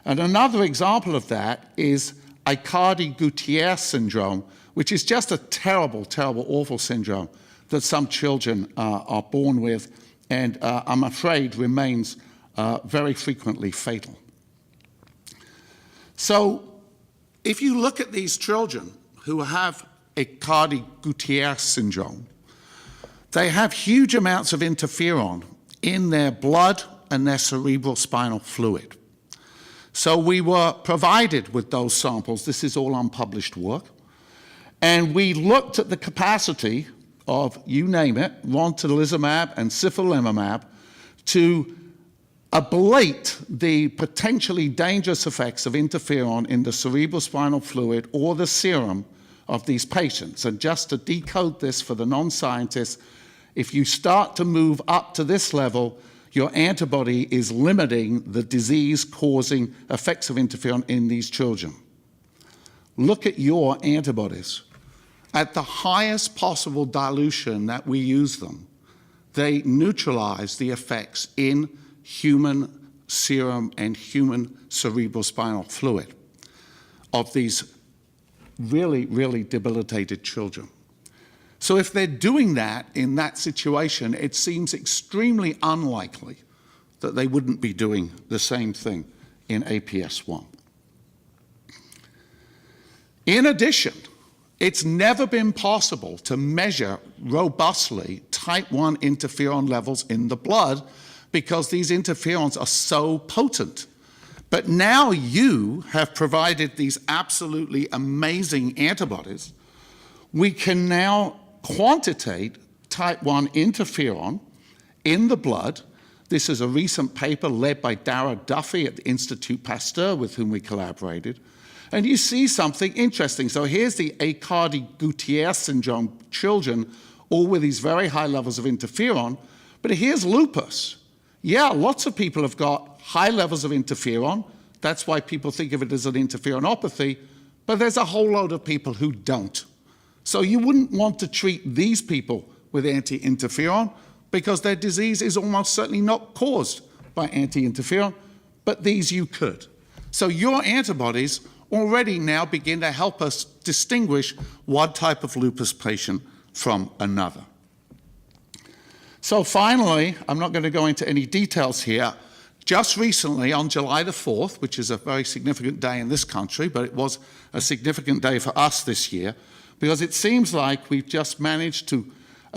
And another example of that is Aicardi-Goutieres syndrome, which is just a terrible, terrible, awful syndrome that some children are born with, and I'm afraid remains very frequently fatal. So if you look at these children who have Aicardi-Goutieres syndrome, they have huge amounts of interferon in their blood and their cerebral spinal fluid. So we were provided with those samples. This is all unpublished work. And we looked at the capacity of, you name it, rontilizumab and sifilumab to ablate the potentially dangerous effects of interferon in the cerebrospinal fluid or the serum of these patients. And just to decode this for the non-scientists, if you start to move up to this level, your antibody is limiting the disease-causing effects of interferon in these children. Look at your antibodies. At the highest possible dilution that we use them, they neutralize the effects in human serum and human cerebrospinal fluid of these really, really debilitated children. So if they're doing that in that situation, it seems extremely unlikely that they wouldn't be doing the same thing in APS-1. In addition, it's never been possible to measure robustly type 1 interferon levels in the blood because these interferons are so potent. But now you have provided these absolutely amazing antibodies. We can now quantitate type 1 interferon in the blood. This is a recent paper led by Dara Duffy at the Institut Pasteur, with whom we collaborated. And you see something interesting. So here's the Aicardi-Goutieres syndrome children, all with these very high levels of interferon. But here's lupus. Yeah, lots of people have got high levels of interferon. That's why people think of it as an interferonopathy. But there's a whole load of people who don't. So you wouldn't want to treat these people with anti-interferon because their disease is almost certainly not caused by anti-interferon, but these you could. So your antibodies already now begin to help us distinguish one type of lupus patient from another. So finally, I'm not going to go into any details here. Just recently, on July the 4th, which is a very significant day in this country, but it was a significant day for us this year, because it seems like we've just managed to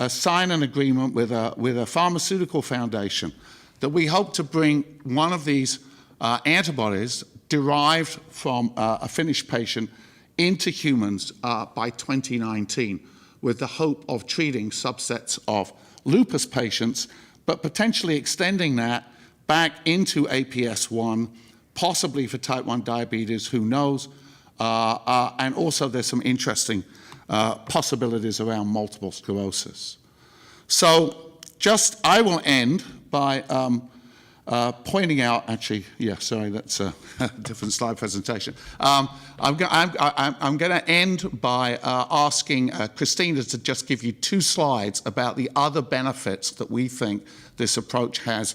sign an agreement with a pharmaceutical foundation that we hope to bring one of these antibodies derived from a finished patient into humans by 2019, with the hope of treating subsets of lupus patients, but potentially extending that back into APS-1, possibly for type 1 diabetes, who knows, and also there's some interesting possibilities around multiple sclerosis. So I will end by pointing out, actually, yeah, sorry, that's a different slide presentation. I'm going to end by asking Christina to just give you 2 slides about the other benefits that we think this approach has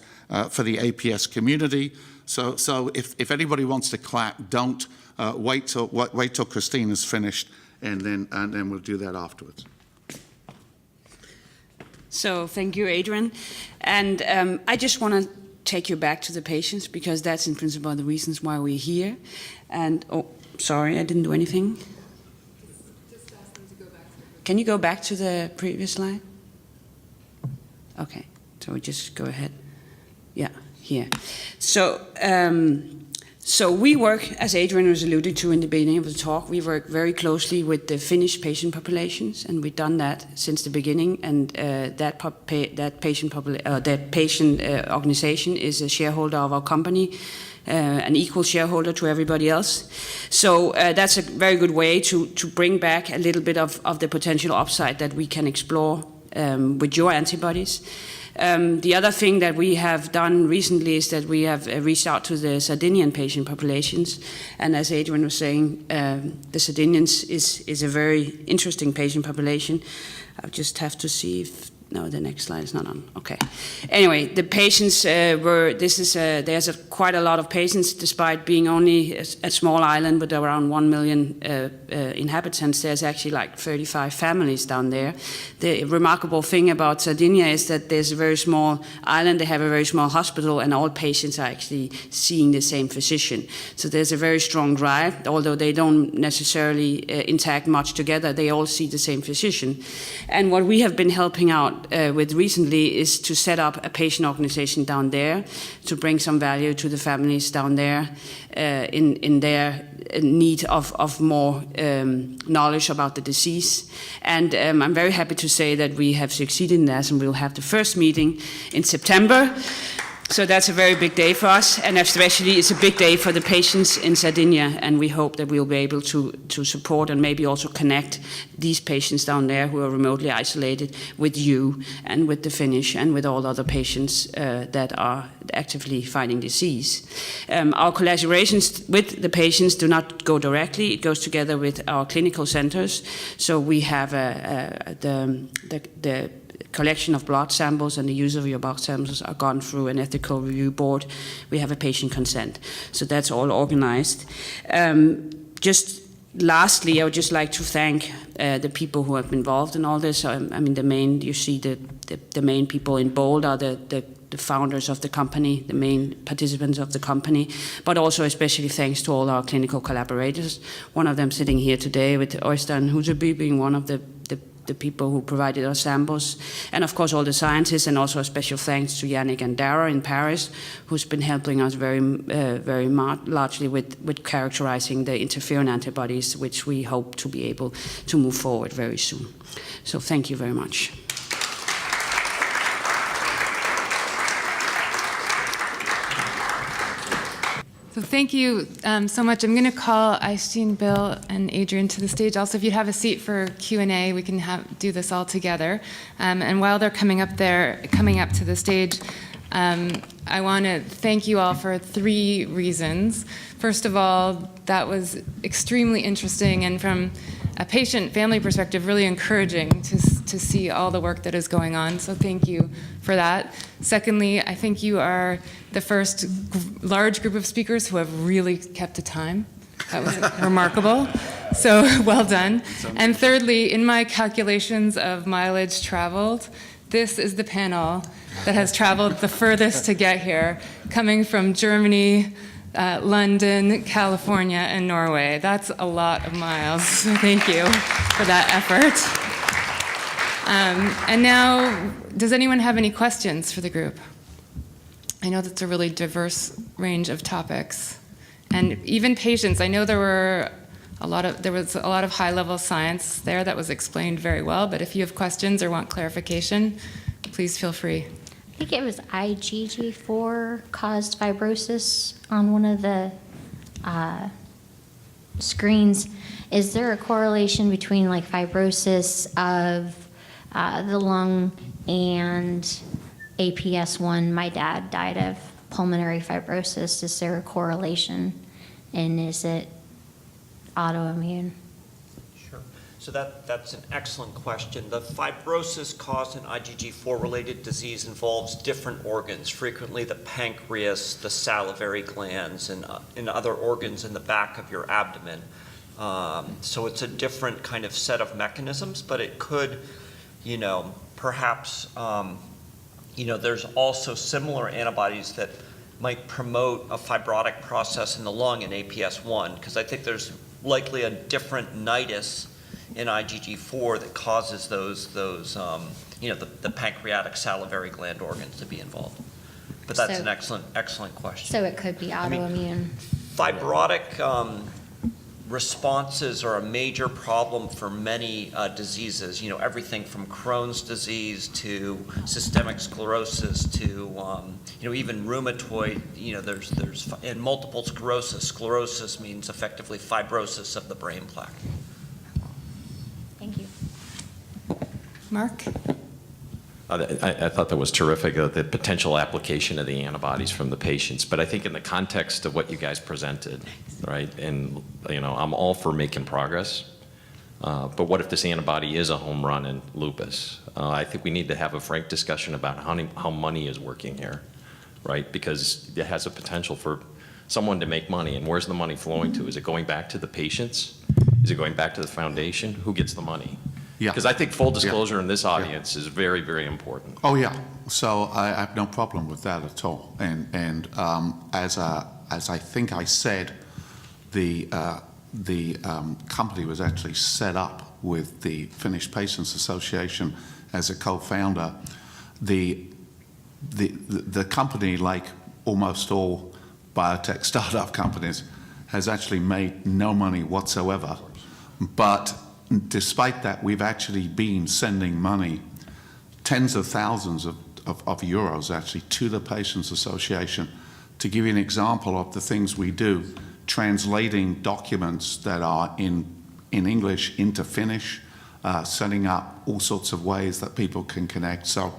for the APS community. So if anybody wants to clap, don't wait till Christina's finished, and then we'll do that afterwards. So thank you, Adrian. And I just want to take you back to the patients, because that's in principle the reasons why we're here. And, oh, sorry, I didn't do anything. Just ask them to go back. Can you go back to the previous slide? Okay, so we just go ahead. Yeah, here. So So we work, as Adrian was alluding to in the beginning of the talk, we work very closely with the Finnish patient populations, and we've done that since the beginning. And that patient organization is a shareholder of our company, an equal shareholder to everybody else. So that's a very good way to bring back a little bit of the potential upside that we can explore with your antibodies. The other thing that we have done recently is that we have reached out to the Sardinian patient populations. And as Adrian was saying, the Sardinians is a very interesting patient population. I just have to see if, no, the next slide is not on. Okay. Anyway, the patients there's quite a lot of patients, despite being only a small island with around 1 million inhabitants. There's actually like 35 families down there. The remarkable thing about Sardinia is that there's a very small island, they have a very small hospital, and all patients are actually seeing the same physician. So there's a very strong drive, although they don't necessarily interact much together, they all see the same physician. And what we have been helping out with recently is to set up a patient organization down there to bring some value to the families down there in their need of more knowledge about the disease. And I'm very happy to say that we have succeeded in that, and we'll have the first meeting in September. So that's a very big day for us, and especially it's a big day for the patients in Sardinia, and we hope that we'll be able to support and maybe also connect these patients down there who are remotely isolated with you and with the Finnish and with all other patients that are actively fighting disease. Our collaborations with the patients do not go directly, it goes together with our clinical centers. So we have the collection of blood samples and the use of your blood samples are gone through an ethical review board. We have a patient consent. So that's all organized. Just lastly, I would just like to thank the people who have been involved in all this. I mean, you see the main people in bold are the founders of the company, the main participants of the company, but also especially thanks to all our clinical collaborators. One of them sitting here today with Eystein and Husebye being one of the people who provided us samples, and of course all the scientists, and also a special thanks to Yannick and Dara in Paris, who's been helping us very largely with characterizing the interferon antibodies, which we hope to be able to move forward very soon. So thank you very much. So thank you so much. I'm going to call Eystein, Bill, and Adrian to the stage. Also, if you'd have a seat for Q&A, we can do this all together. And while they're coming up to the stage, I want to thank you all for 3 reasons. First of all, that was extremely interesting, and from a patient family perspective, really encouraging to see all the work that is going on. So thank you for that. Secondly, I think you are the first large group of speakers who have really kept to time. That was remarkable. So well done. And thirdly, in my calculations of mileage traveled, this is the panel that has traveled the furthest to get here, coming from Germany, London, California, and Norway. That's a lot of miles. So thank you for that effort. And now, does anyone have any questions for the group? I know that's a really diverse range of topics. And even patients, I know there was a lot of high-level science there that was explained very well, but if you have questions or want clarification, please feel free. I think it was IgG4 caused fibrosis on one of the screens. Is there a correlation between like fibrosis of the lung and APS1? My dad died of pulmonary fibrosis. Is there a correlation, and is it autoimmune? Sure. So that's an excellent question. The fibrosis caused in IgG4-related disease involves different organs, frequently the pancreas, the salivary glands, and other organs in the back of your abdomen. So it's a different kind of set of mechanisms, but it could, perhaps, there's also similar antibodies that might promote a fibrotic process in the lung in APS1, because I think there's likely a different nidus in IgG4 that causes those the pancreatic salivary gland organs to be involved. But that's an excellent question. So it could be autoimmune. Fibrotic responses are a major problem for many diseases. Everything from Crohn's disease to systemic sclerosis to even rheumatoid. There's and multiple sclerosis. Sclerosis means effectively fibrosis of the brain plaque. Thank you. Mark? I thought that was terrific, the potential application of the antibodies from the patients. But I think in the context of what you guys presented, right, and I'm all for making progress. But what if this antibody is a home run in lupus? I think we need to have a frank discussion about how money is working here, right? Because it has a potential for someone to make money. And where's the money flowing to? Is it going back to the patients? Is it going back to the foundation? Who gets the money? Yeah. Because I think full disclosure in this audience is very, very important. Oh, yeah. So I have no problem with that at all. And as I think I said, the company was actually set up with the Finnish Patients Association as a co-founder. The company, like almost all biotech startup companies, has actually made no money whatsoever. But despite that, we've actually been sending money, tens of thousands of euros actually, to the Patients Association. To give you an example of the things we do, translating documents that are in English into Finnish, setting up all sorts of ways that people can connect. So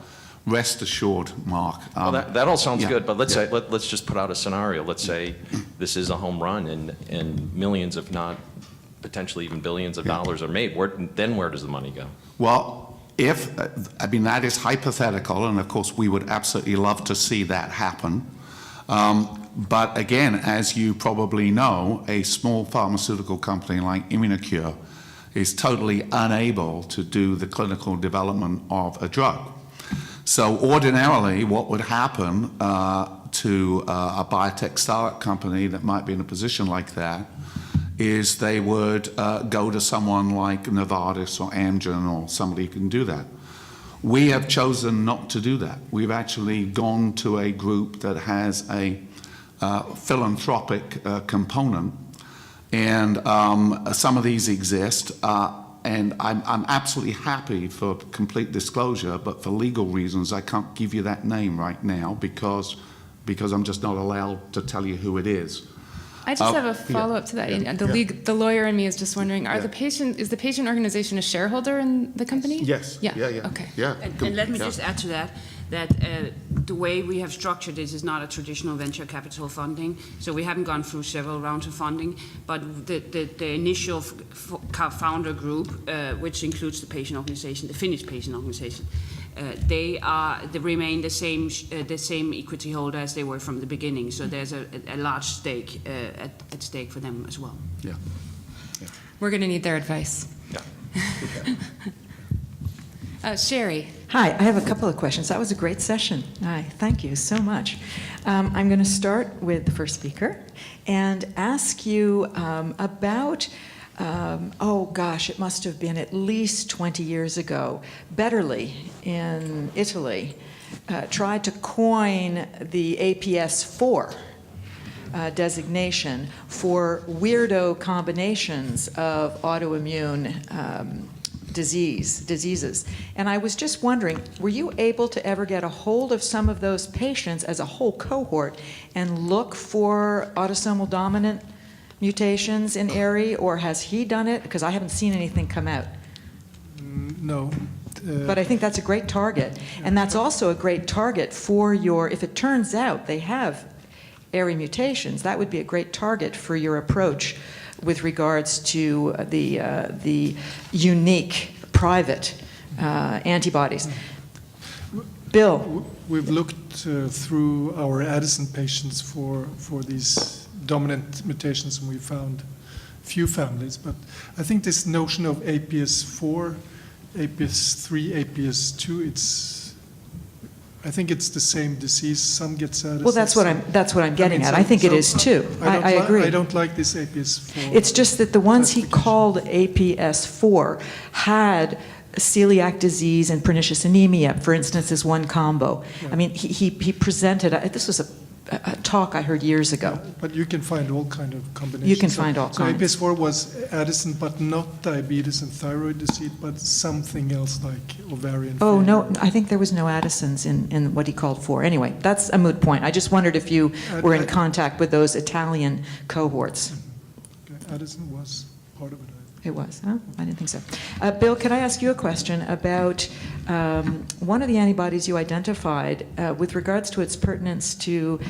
rest assured, Mark. Well, that all sounds yeah, good, but let's yeah. say let's just put out a scenario. Let's say this is a home run and millions, if not potentially even billions of dollars are made. Where does the money go? Well, that is hypothetical, and of course we would absolutely love to see that happen. But again, as you probably know, a small pharmaceutical company like Immunicure is totally unable to do the clinical development of a drug. So ordinarily, what would happen to a biotech startup company that might be in a position like that is they would go to someone like Novartis or Amgen or somebody who can do that. We have chosen not to do that. We've actually gone to a group that has a philanthropic component, and some of these exist, and I'm absolutely happy for complete disclosure, but for legal reasons I can't give you that name right now because I'm just not allowed to tell you who it is. I just have a follow-up to that. yeah, The lawyer in me is just wondering, Yeah. is the patient organization a shareholder in the company? Yes. Yeah. Yeah. Okay. Yeah. And let me Yeah. just add to that, the way we have structured this is not a traditional venture capital funding. So we haven't gone through several rounds of funding, but the initial founder group, which includes the patient organization, the Finnish patient organization, they remain the same equity holder as they were from the beginning. So there's a large stake at stake for them as well. Yeah. We're going to need their advice. Yeah. Sherry. Hi, I have a couple of questions. That was a great session. Hi, thank you so much. I'm going to start with the first speaker and ask you about, it must have been at least 20 years ago. Betterly in Italy tried to coin the APS 4 designation for weirdo combinations of autoimmune diseases. And I was just wondering, were you able to ever get a hold of some of those patients as a whole cohort and look for autosomal dominant mutations in ARI, or has he done it? Because I haven't seen anything come out. No. But I think that's a great target. And that's also a great target for if it turns out they have ARI mutations, that would be a great target for your approach with regards to the unique private antibodies. Bill? We've looked through our Addison patients for these dominant mutations, and we found few families. But I think this notion of APS4, APS3, APS2, I think it's the same disease. Some gets Addison. Well, that's what I'm getting at. I think it is too. I agree. I don't like this APS4. It's just that the ones he called APS4 had celiac disease and pernicious anemia, for instance, as one combo. Yeah. I mean, he presented, this was a talk I heard years ago. But you can find all kind of combinations. You can find all so kinds. APS4 was Addison, but not diabetes and thyroid disease, but something else like ovarian Oh, failure. no, I think there was no Addisons in what he called 4. Anyway, that's a moot point. I just wondered if you were in contact with those Italian cohorts. Okay, Addison was part of it. It was, huh? I didn't think so. Bill, could I ask you a question about one of the antibodies you identified with regards to its pertinence to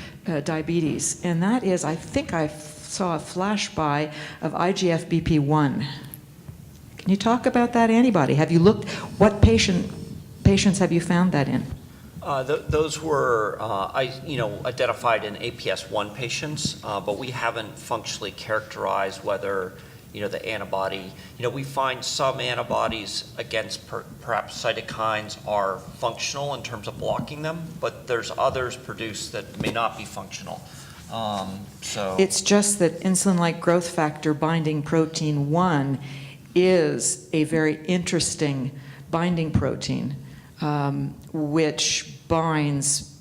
diabetes, and that is, I think I saw a flashby of IGF-BP1. Can you talk about that antibody? Have you looked, what patients have you found that in? Those were, identified in APS1 patients, but we haven't functionally characterized whether, the antibody, we find some antibodies against perhaps cytokines are functional in terms of blocking them, but there's others produced that may not be functional. It's just that insulin-like growth factor binding protein 1 is a very interesting binding protein, which binds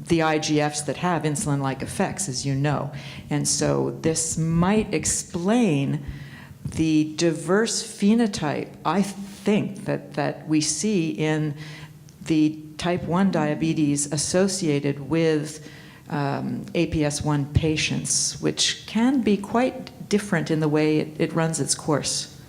the IGFs that have insulin-like effects, as you know. And so this might explain the diverse phenotype, I think, that we see in the type 1 diabetes associated with APS1 patients, which can be quite different in the way it runs its course.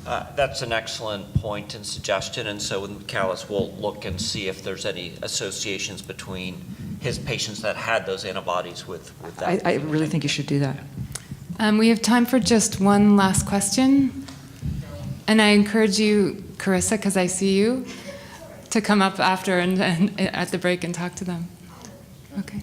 That's an excellent point and suggestion, and so with Michaelis, we'll look and see if there's any associations between his patients that had those antibodies with that. I really think you should do that. We have time for just one last question. And I encourage you, Carissa, because I see you, to come up after and at the break and talk to them. Okay.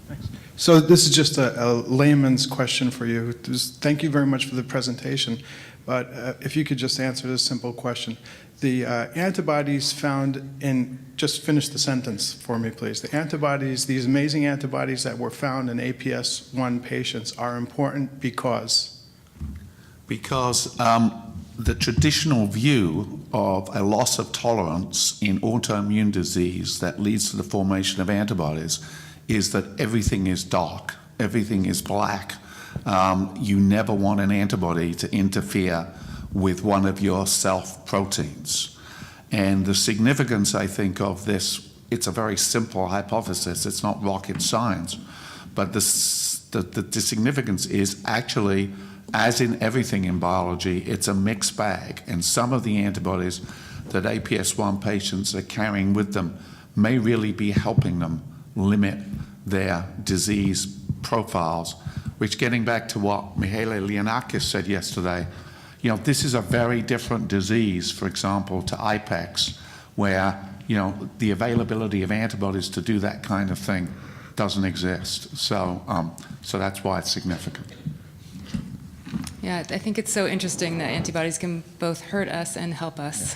Thanks. So this is just a layman's question for you. Thank you very much for the presentation. But if you could just answer this simple question. The antibodies found in, just finish the sentence for me, please. The antibodies, these amazing antibodies that were found in APS1 patients are important because? Because the traditional view of a loss of tolerance in autoimmune disease that leads to the formation of antibodies is that everything is dark, everything is black. You never want an antibody to interfere with one of your self-proteins. And the significance, I think, of this, it's a very simple hypothesis, it's not rocket science, but the significance is actually, as in everything in biology, it's a mixed bag. And some of the antibodies that APS1 patients are carrying with them may really be helping them limit their disease profiles, which, getting back to what Mihaly Leonakis said yesterday, this is a very different disease, for example, to IPEX, where, the availability of antibodies to do that kind of thing doesn't exist. So that's why it's significant. Yeah, I think it's so interesting that antibodies can both hurt us and help us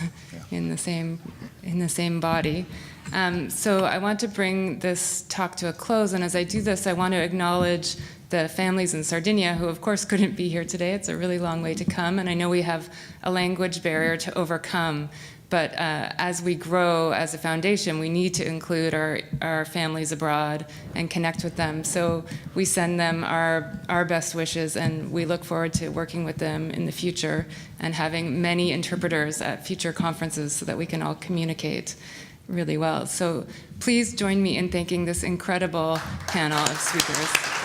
in the same body. So I want to bring this talk to a close, and as I do this, I want to acknowledge the families in Sardinia who, of course, couldn't be here today. It's a really long way to come, and I know we have a language barrier to overcome. But as we grow as a foundation, we need to include our families abroad and connect with them. So we send them our best wishes, and we look forward to working with them in the future and having many interpreters at future conferences so that we can all communicate really well. So please join me in thanking this incredible panel of speakers.